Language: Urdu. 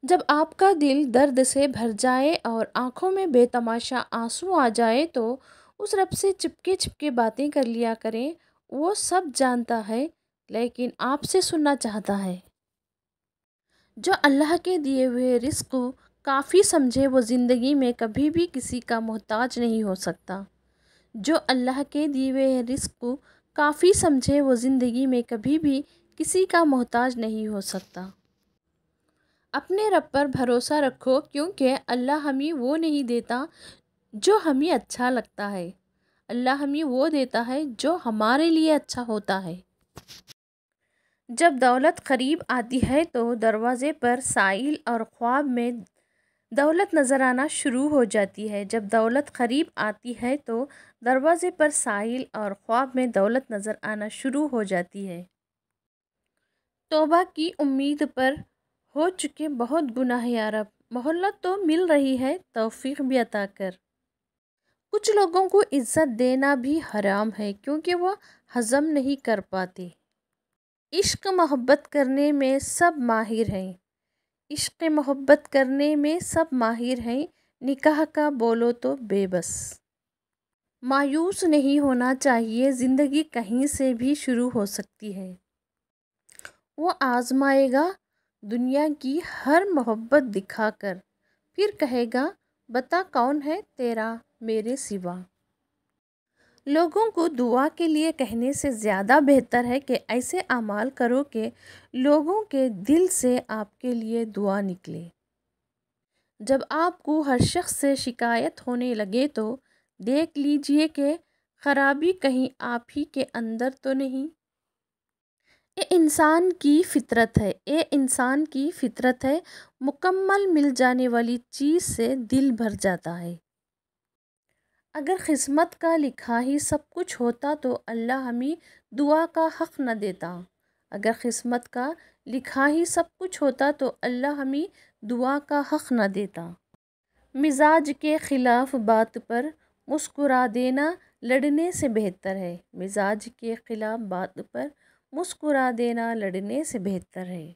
جب آپ کا دل درد سے بھر جائے اور آنکھوں میں بے تماشا آنسو آ جائے تو اس رب سے چپکے چپکے باتیں کر لیا کریں۔ وہ سب جانتا ہے لیکن آپ سے سننا چاہتا ہے۔ جو اللہ کے دیے ہوئے رزق کو کافی سمجھے وہ زندگی میں کبھی بھی کسی کا محتاج نہیں ہو سکتا۔ جو اللہ کے دیے ہوئے رزق کو کافی سمجھے وہ زندگی میں کبھی بھی کسی کا محتاج نہیں ہو سکتا۔ اپنے رب پر بھروسہ رکھو کیونکہ اللہ ہمیں وہ نہیں دیتا جو ہمیں اچھا لگتا ہے، اللہ ہمیں وہ دیتا ہے جو ہمارے لیے اچھا ہوتا ہے۔ جب دولت قریب آتی ہے تو دروازے پر سائل اور خواب میں دولت نظر آنا شروع ہو جاتی ہے۔ جب دولت قریب آتی ہے تو دروازے پر سائل اور خواب میں دولت نظر آنا شروع ہو جاتی ہے۔ توبہ کی امید پر ہو چکے بہت گناہ یا رب، مہلت تو مل رہی ہے، توفیق بھی عطا کر۔ کچھ لوگوں کو عزت دینا بھی حرام ہے کیونکہ وہ ہضم نہیں کر پاتے۔ عشق محبت کرنے میں سب ماہر ہیں، عشق محبت کرنے میں سب ماہر ہیں، نکاح کا بولو تو بے بس۔ مایوس نہیں ہونا چاہیے، زندگی کہیں سے بھی شروع ہو سکتی ہے۔ وہ آزمائے گا دنیا کی ہر محبت دکھا کر، پھر کہے گا بتا کون ہے تیرا میرے سوا۔ لوگوں کو دعا کے لیے کہنے سے زیادہ بہتر ہے کہ ایسے اعمال کرو کہ لوگوں کے دل سے آپ کے لیے دعا نکلے۔ جب آپ کو ہر شخص سے شکایت ہونے لگے تو دیکھ لیجئے کہ خرابی کہیں آپ ہی کے اندر تو نہیں۔ یہ انسان کی فطرت ہے، یہ انسان کی فطرت ہے، مکمل مل جانے والی چیز سے دل بھر جاتا ہے۔ اگر قسمت کا لکھا ہی سب کچھ ہوتا تو اللہ ہمیں دعا کا حق نہ دیتا۔ اگر قسمت کا لکھا ہی سب کچھ ہوتا تو اللہ ہمیں دعا کا حق نہ دیتا۔ مزاج کے خلاف بات پر مسکرا دینا لڑنے سے بہتر ہے، مزاج کے خلاف بات پر مسکرا دینا لڑنے سے بہتر ہے۔